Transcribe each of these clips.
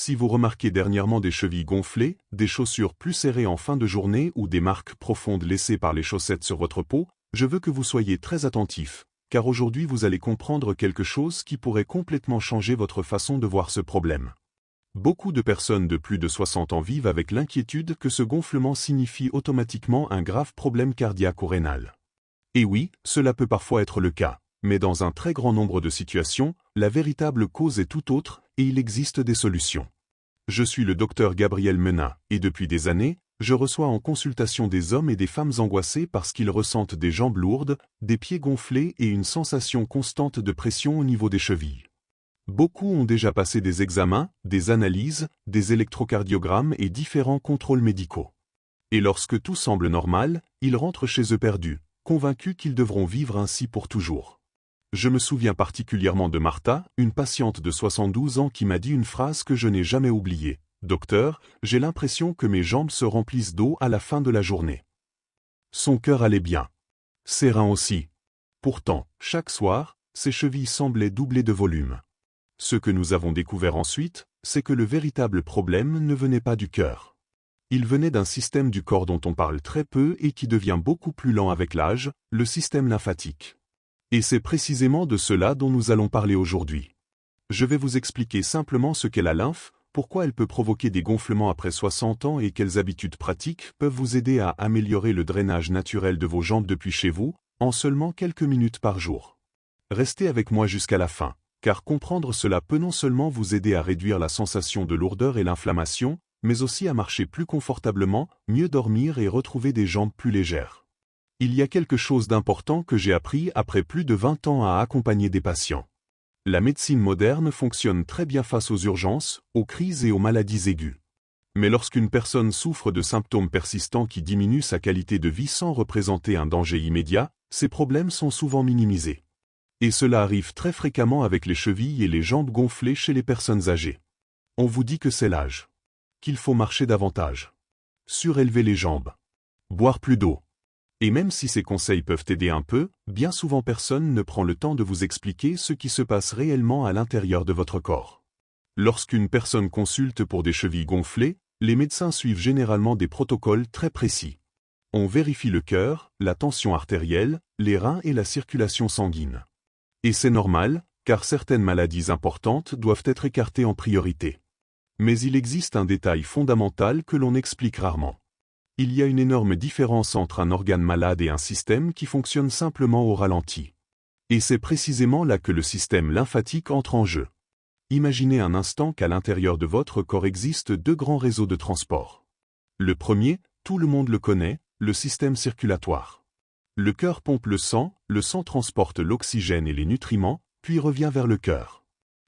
Si vous remarquez dernièrement des chevilles gonflées, des chaussures plus serrées en fin de journée ou des marques profondes laissées par les chaussettes sur votre peau, je veux que vous soyez très attentif, car aujourd'hui vous allez comprendre quelque chose qui pourrait complètement changer votre façon de voir ce problème. Beaucoup de personnes de plus de 60 ans vivent avec l'inquiétude que ce gonflement signifie automatiquement un grave problème cardiaque ou rénal. Et oui, cela peut parfois être le cas, mais dans un très grand nombre de situations, la véritable cause est tout autre et il existe des solutions. Je suis le docteur Gabriel Menat et depuis des années, je reçois en consultation des hommes et des femmes angoissés parce qu'ils ressentent des jambes lourdes, des pieds gonflés et une sensation constante de pression au niveau des chevilles. Beaucoup ont déjà passé des examens, des analyses, des électrocardiogrammes et différents contrôles médicaux. Et lorsque tout semble normal, ils rentrent chez eux perdus, convaincus qu'ils devront vivre ainsi pour toujours. Je me souviens particulièrement de Martha, une patiente de 72 ans qui m'a dit une phrase que je n'ai jamais oubliée. « Docteur, j'ai l'impression que mes jambes se remplissent d'eau à la fin de la journée. » Son cœur allait bien. Ses reins aussi. Pourtant, chaque soir, ses chevilles semblaient doubler de volume. Ce que nous avons découvert ensuite, c'est que le véritable problème ne venait pas du cœur. Il venait d'un système du corps dont on parle très peu et qui devient beaucoup plus lent avec l'âge, le système lymphatique. Et c'est précisément de cela dont nous allons parler aujourd'hui. Je vais vous expliquer simplement ce qu'est la lymphe, pourquoi elle peut provoquer des gonflements après 60 ans et quelles habitudes pratiques peuvent vous aider à améliorer le drainage naturel de vos jambes depuis chez vous, en seulement quelques minutes par jour. Restez avec moi jusqu'à la fin, car comprendre cela peut non seulement vous aider à réduire la sensation de lourdeur et l'inflammation, mais aussi à marcher plus confortablement, mieux dormir et retrouver des jambes plus légères. Il y a quelque chose d'important que j'ai appris après plus de 20 ans à accompagner des patients. La médecine moderne fonctionne très bien face aux urgences, aux crises et aux maladies aiguës. Mais lorsqu'une personne souffre de symptômes persistants qui diminuent sa qualité de vie sans représenter un danger immédiat, ces problèmes sont souvent minimisés. Et cela arrive très fréquemment avec les chevilles et les jambes gonflées chez les personnes âgées. On vous dit que c'est l'âge. Qu'il faut marcher davantage. Surélever les jambes. Boire plus d'eau. Et même si ces conseils peuvent aider un peu, bien souvent personne ne prend le temps de vous expliquer ce qui se passe réellement à l'intérieur de votre corps. Lorsqu'une personne consulte pour des chevilles gonflées, les médecins suivent généralement des protocoles très précis. On vérifie le cœur, la tension artérielle, les reins et la circulation sanguine. Et c'est normal, car certaines maladies importantes doivent être écartées en priorité. Mais il existe un détail fondamental que l'on explique rarement. Il y a une énorme différence entre un organe malade et un système qui fonctionne simplement au ralenti. Et c'est précisément là que le système lymphatique entre en jeu. Imaginez un instant qu'à l'intérieur de votre corps existent deux grands réseaux de transport. Le premier, tout le monde le connaît, le système circulatoire. Le cœur pompe le sang transporte l'oxygène et les nutriments, puis revient vers le cœur.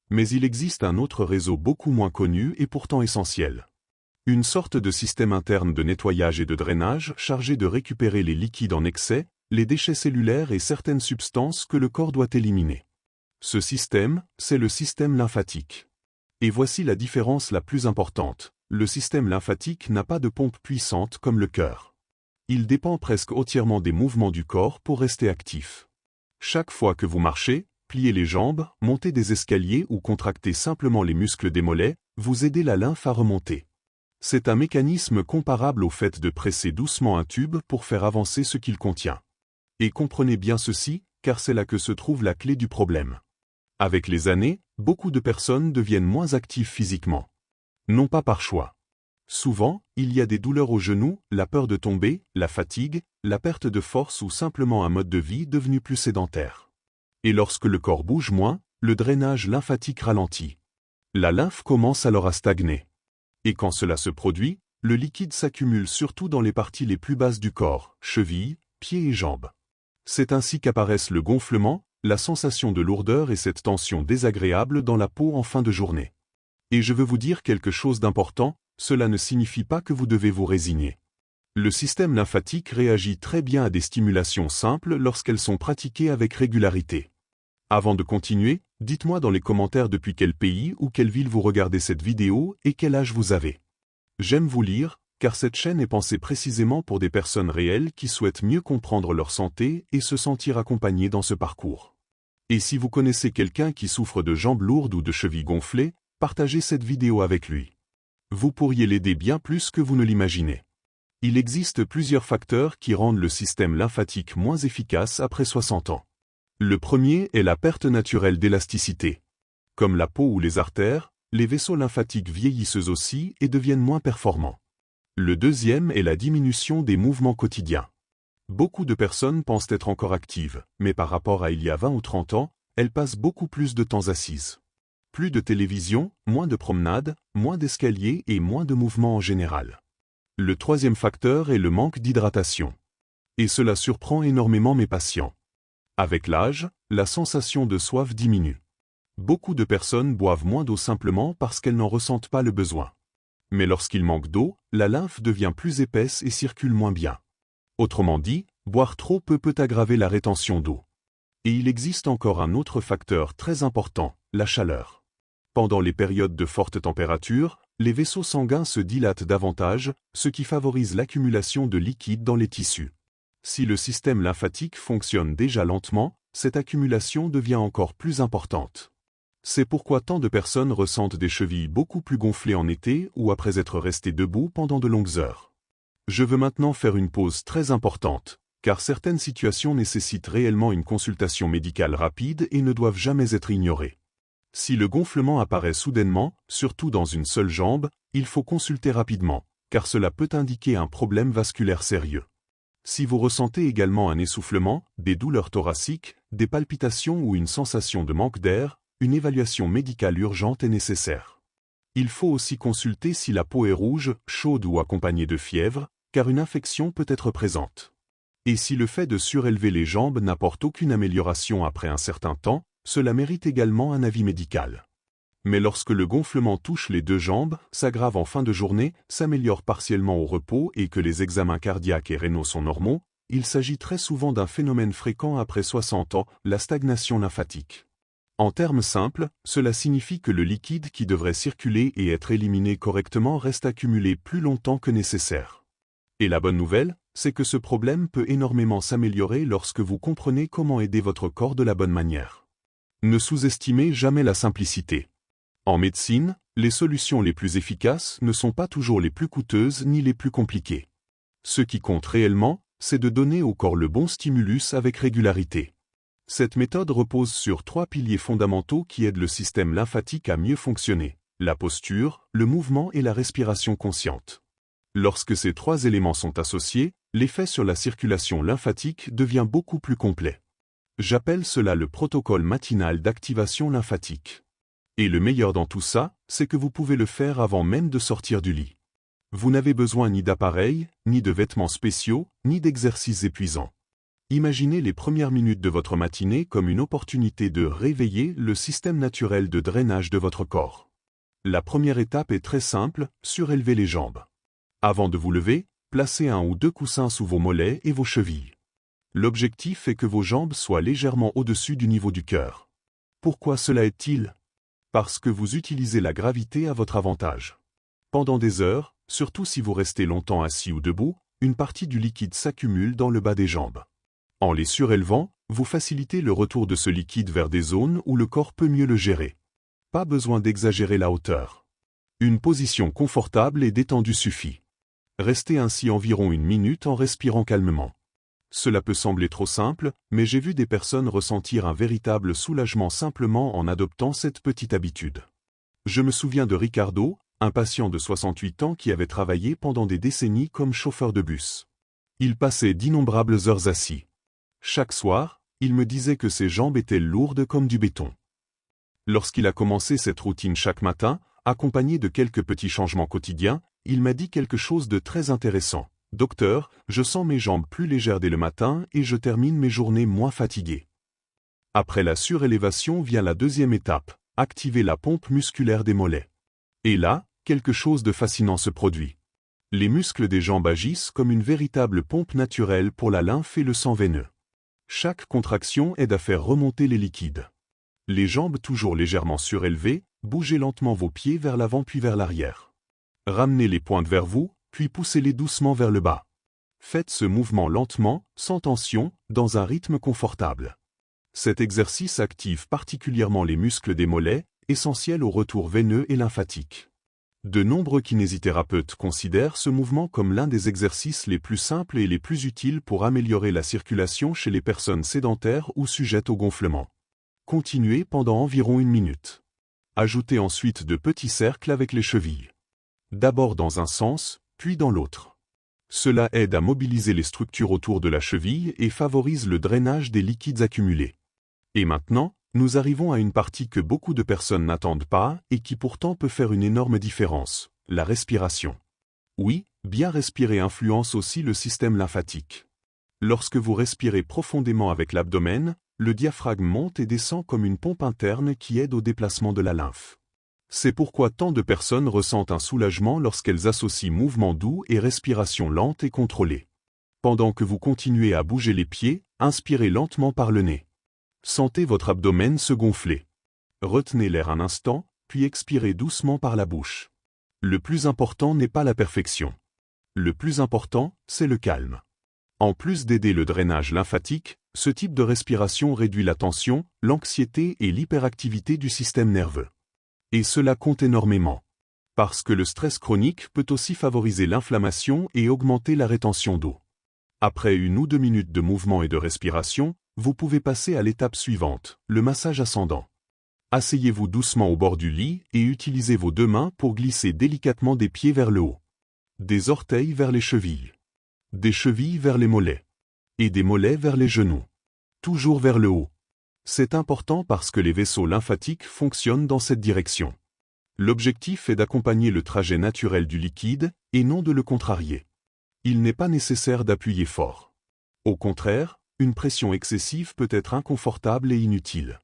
Mais il existe un autre réseau beaucoup moins connu et pourtant essentiel. Une sorte de système interne de nettoyage et de drainage chargé de récupérer les liquides en excès, les déchets cellulaires et certaines substances que le corps doit éliminer. Ce système, c'est le système lymphatique. Et voici la différence la plus importante. Le système lymphatique n'a pas de pompe puissante comme le cœur. Il dépend presque entièrement des mouvements du corps pour rester actif. Chaque fois que vous marchez, pliez les jambes, montez des escaliers ou contractez simplement les muscles des mollets, vous aidez la lymphe à remonter. C'est un mécanisme comparable au fait de presser doucement un tube pour faire avancer ce qu'il contient. Et comprenez bien ceci, car c'est là que se trouve la clé du problème. Avec les années, beaucoup de personnes deviennent moins actives physiquement. Non pas par choix. Souvent, il y a des douleurs aux genoux, la peur de tomber, la fatigue, la perte de force ou simplement un mode de vie devenu plus sédentaire. Et lorsque le corps bouge moins, le drainage lymphatique ralentit. La lymphe commence alors à stagner. Et quand cela se produit, le liquide s'accumule surtout dans les parties les plus basses du corps, chevilles, pieds et jambes. C'est ainsi qu'apparaissent le gonflement, la sensation de lourdeur et cette tension désagréable dans la peau en fin de journée. Et je veux vous dire quelque chose d'important, cela ne signifie pas que vous devez vous résigner. Le système lymphatique réagit très bien à des stimulations simples lorsqu'elles sont pratiquées avec régularité. Avant de continuer, dites-moi dans les commentaires depuis quel pays ou quelle ville vous regardez cette vidéo et quel âge vous avez. J'aime vous lire, car cette chaîne est pensée précisément pour des personnes réelles qui souhaitent mieux comprendre leur santé et se sentir accompagnées dans ce parcours. Et si vous connaissez quelqu'un qui souffre de jambes lourdes ou de chevilles gonflées, partagez cette vidéo avec lui. Vous pourriez l'aider bien plus que vous ne l'imaginez. Il existe plusieurs facteurs qui rendent le système lymphatique moins efficace après 60 ans. Le premier est la perte naturelle d'élasticité. Comme la peau ou les artères, les vaisseaux lymphatiques vieillissent aussi et deviennent moins performants. Le deuxième est la diminution des mouvements quotidiens. Beaucoup de personnes pensent être encore actives, mais par rapport à il y a 20 ou 30 ans, elles passent beaucoup plus de temps assises. Plus de télévision, moins de promenades, moins d'escaliers et moins de mouvements en général. Le troisième facteur est le manque d'hydratation. Et cela surprend énormément mes patients. Avec l'âge, la sensation de soif diminue. Beaucoup de personnes boivent moins d'eau simplement parce qu'elles n'en ressentent pas le besoin. Mais lorsqu'il manque d'eau, la lymphe devient plus épaisse et circule moins bien. Autrement dit, boire trop peu peut aggraver la rétention d'eau. Et il existe encore un autre facteur très important, la chaleur. Pendant les périodes de forte température, les vaisseaux sanguins se dilatent davantage, ce qui favorise l'accumulation de liquide dans les tissus. Si le système lymphatique fonctionne déjà lentement, cette accumulation devient encore plus importante. C'est pourquoi tant de personnes ressentent des chevilles beaucoup plus gonflées en été ou après être restées debout pendant de longues heures. Je veux maintenant faire une pause très importante, car certaines situations nécessitent réellement une consultation médicale rapide et ne doivent jamais être ignorées. Si le gonflement apparaît soudainement, surtout dans une seule jambe, il faut consulter rapidement, car cela peut indiquer un problème vasculaire sérieux. Si vous ressentez également un essoufflement, des douleurs thoraciques, des palpitations ou une sensation de manque d'air, une évaluation médicale urgente est nécessaire. Il faut aussi consulter si la peau est rouge, chaude ou accompagnée de fièvre, car une infection peut être présente. Et si le fait de surélever les jambes n'apporte aucune amélioration après un certain temps, cela mérite également un avis médical. Mais lorsque le gonflement touche les deux jambes, s'aggrave en fin de journée, s'améliore partiellement au repos et que les examens cardiaques et rénaux sont normaux, il s'agit très souvent d'un phénomène fréquent après 60 ans, la stagnation lymphatique. En termes simples, cela signifie que le liquide qui devrait circuler et être éliminé correctement reste accumulé plus longtemps que nécessaire. Et la bonne nouvelle, c'est que ce problème peut énormément s'améliorer lorsque vous comprenez comment aider votre corps de la bonne manière. Ne sous-estimez jamais la simplicité. En médecine, les solutions les plus efficaces ne sont pas toujours les plus coûteuses ni les plus compliquées. Ce qui compte réellement, c'est de donner au corps le bon stimulus avec régularité. Cette méthode repose sur 3 piliers fondamentaux qui aident le système lymphatique à mieux fonctionner: la posture, le mouvement et la respiration consciente. Lorsque ces 3 éléments sont associés, l'effet sur la circulation lymphatique devient beaucoup plus complet. J'appelle cela le protocole matinal d'activation lymphatique. Et le meilleur dans tout ça, c'est que vous pouvez le faire avant même de sortir du lit. Vous n'avez besoin ni d'appareils, ni de vêtements spéciaux, ni d'exercices épuisants. Imaginez les premières minutes de votre matinée comme une opportunité de réveiller le système naturel de drainage de votre corps. La première étape est très simple, surélever les jambes. Avant de vous lever, placez 1 ou 2 coussins sous vos mollets et vos chevilles. L'objectif est que vos jambes soient légèrement au-dessus du niveau du cœur. Pourquoi cela est-il? Parce que vous utilisez la gravité à votre avantage. Pendant des heures, surtout si vous restez longtemps assis ou debout, une partie du liquide s'accumule dans le bas des jambes. En les surélevant, vous facilitez le retour de ce liquide vers des zones où le corps peut mieux le gérer. Pas besoin d'exagérer la hauteur. Une position confortable et détendue suffit. Restez ainsi environ 1 minute en respirant calmement. Cela peut sembler trop simple, mais j'ai vu des personnes ressentir un véritable soulagement simplement en adoptant cette petite habitude. Je me souviens de Ricardo, un patient de 68 ans qui avait travaillé pendant des décennies comme chauffeur de bus. Il passait d'innombrables heures assis. Chaque soir, il me disait que ses jambes étaient lourdes comme du béton. Lorsqu'il a commencé cette routine chaque matin, accompagné de quelques petits changements quotidiens, il m'a dit quelque chose de très intéressant. « Docteur, je sens mes jambes plus légères dès le matin et je termine mes journées moins fatigué. » Après la surélévation vient la deuxième étape, activer la pompe musculaire des mollets. Et là, quelque chose de fascinant se produit. Les muscles des jambes agissent comme une véritable pompe naturelle pour la lymphe et le sang veineux. Chaque contraction aide à faire remonter les liquides. Les jambes toujours légèrement surélevées, bougez lentement vos pieds vers l'avant puis vers l'arrière. Ramenez les pointes vers vous, puis poussez-les doucement vers le bas. Faites ce mouvement lentement, sans tension, dans un rythme confortable. Cet exercice active particulièrement les muscles des mollets, essentiel au retour veineux et lymphatique. De nombreux kinésithérapeutes considèrent ce mouvement comme l'un des exercices les plus simples et les plus utiles pour améliorer la circulation chez les personnes sédentaires ou sujettes au gonflement. Continuez pendant environ 1 minute. Ajoutez ensuite de petits cercles avec les chevilles. D'abord dans un sens, puis dans l'autre. Cela aide à mobiliser les structures autour de la cheville et favorise le drainage des liquides accumulés. Et maintenant, nous arrivons à une partie que beaucoup de personnes n'attendent pas et qui pourtant peut faire une énorme différence, la respiration. Oui, bien respirer influence aussi le système lymphatique. Lorsque vous respirez profondément avec l'abdomen, le diaphragme monte et descend comme une pompe interne qui aide au déplacement de la lymphe. C'est pourquoi tant de personnes ressentent un soulagement lorsqu'elles associent mouvement doux et respiration lente et contrôlée. Pendant que vous continuez à bouger les pieds, inspirez lentement par le nez. Sentez votre abdomen se gonfler. Retenez l'air un instant, puis expirez doucement par la bouche. Le plus important n'est pas la perfection. Le plus important, c'est le calme. En plus d'aider le drainage lymphatique, ce type de respiration réduit la tension, l'anxiété et l'hyperactivité du système nerveux. Et cela compte énormément. Parce que le stress chronique peut aussi favoriser l'inflammation et augmenter la rétention d'eau. Après 1 ou 2 minutes de mouvement et de respiration, vous pouvez passer à l'étape suivante, le massage ascendant. Asseyez-vous doucement au bord du lit et utilisez vos 2 mains pour glisser délicatement des pieds vers le haut. Des orteils vers les chevilles. Des chevilles vers les mollets. Et des mollets vers les genoux. Toujours vers le haut. C'est important parce que les vaisseaux lymphatiques fonctionnent dans cette direction. L'objectif est d'accompagner le trajet naturel du liquide et non de le contrarier. Il n'est pas nécessaire d'appuyer fort. Au contraire, une pression excessive peut être inconfortable et inutile.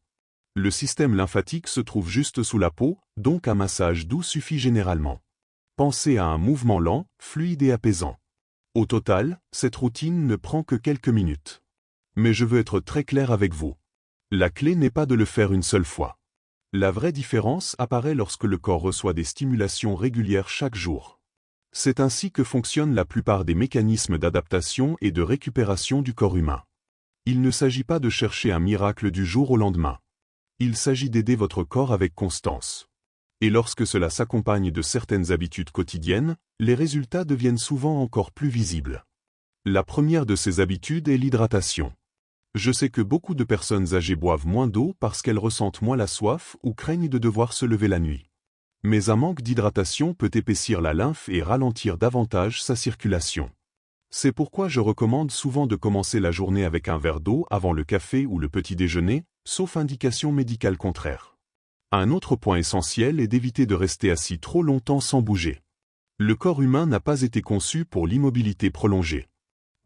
Le système lymphatique se trouve juste sous la peau, donc un massage doux suffit généralement. Pensez à un mouvement lent, fluide et apaisant. Au total, cette routine ne prend que quelques minutes. Mais je veux être très clair avec vous. La clé n'est pas de le faire une seule fois. La vraie différence apparaît lorsque le corps reçoit des stimulations régulières chaque jour. C'est ainsi que fonctionnent la plupart des mécanismes d'adaptation et de récupération du corps humain. Il ne s'agit pas de chercher un miracle du jour au lendemain. Il s'agit d'aider votre corps avec constance. Et lorsque cela s'accompagne de certaines habitudes quotidiennes, les résultats deviennent souvent encore plus visibles. La première de ces habitudes est l'hydratation. Je sais que beaucoup de personnes âgées boivent moins d'eau parce qu'elles ressentent moins la soif ou craignent de devoir se lever la nuit. Mais un manque d'hydratation peut épaissir la lymphe et ralentir davantage sa circulation. C'est pourquoi je recommande souvent de commencer la journée avec un verre d'eau avant le café ou le petit déjeuner, sauf indication médicale contraire. Un autre point essentiel est d'éviter de rester assis trop longtemps sans bouger. Le corps humain n'a pas été conçu pour l'immobilité prolongée.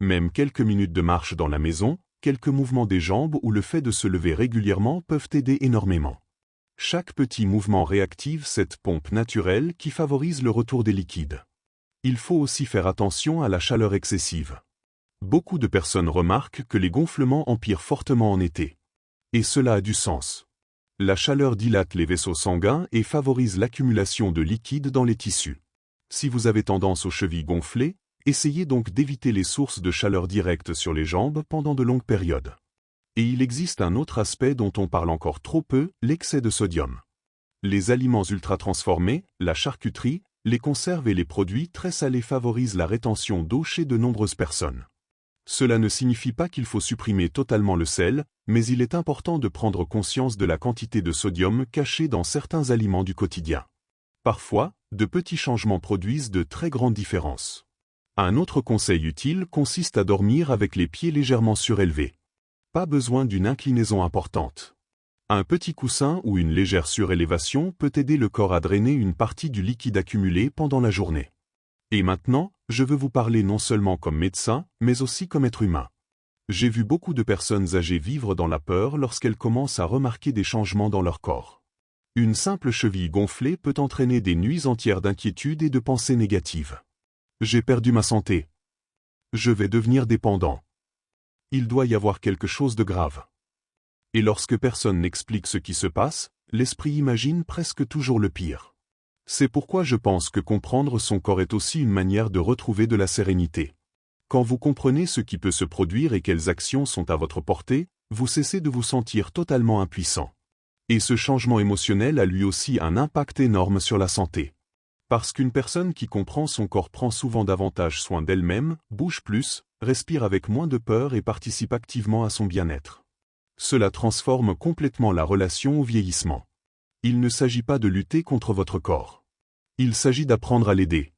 Même quelques minutes de marche dans la maison, quelques mouvements des jambes ou le fait de se lever régulièrement peuvent aider énormément. Chaque petit mouvement réactive cette pompe naturelle qui favorise le retour des liquides. Il faut aussi faire attention à la chaleur excessive. Beaucoup de personnes remarquent que les gonflements empirent fortement en été. Et cela a du sens. La chaleur dilate les vaisseaux sanguins et favorise l'accumulation de liquide dans les tissus. Si vous avez tendance aux chevilles gonflées, essayez donc d'éviter les sources de chaleur directe sur les jambes pendant de longues périodes. Et il existe un autre aspect dont on parle encore trop peu, l'excès de sodium. Les aliments ultra-transformés, la charcuterie, les conserves et les produits très salés favorisent la rétention d'eau chez de nombreuses personnes. Cela ne signifie pas qu'il faut supprimer totalement le sel, mais il est important de prendre conscience de la quantité de sodium cachée dans certains aliments du quotidien. Parfois, de petits changements produisent de très grandes différences. Un autre conseil utile consiste à dormir avec les pieds légèrement surélevés. Pas besoin d'une inclinaison importante. Un petit coussin ou une légère surélévation peut aider le corps à drainer une partie du liquide accumulé pendant la journée. Et maintenant, je veux vous parler non seulement comme médecin, mais aussi comme être humain. J'ai vu beaucoup de personnes âgées vivre dans la peur lorsqu'elles commencent à remarquer des changements dans leur corps. Une simple cheville gonflée peut entraîner des nuits entières d'inquiétude et de pensées négatives. J'ai perdu ma santé. Je vais devenir dépendant. Il doit y avoir quelque chose de grave. Et lorsque personne n'explique ce qui se passe, l'esprit imagine presque toujours le pire. C'est pourquoi je pense que comprendre son corps est aussi une manière de retrouver de la sérénité. Quand vous comprenez ce qui peut se produire et quelles actions sont à votre portée, vous cessez de vous sentir totalement impuissant. Et ce changement émotionnel a lui aussi un impact énorme sur la santé. Parce qu'une personne qui comprend son corps prend souvent davantage soin d'elle-même, bouge plus, respire avec moins de peur et participe activement à son bien-être. Cela transforme complètement la relation au vieillissement. Il ne s'agit pas de lutter contre votre corps. Il s'agit d'apprendre à l'aider.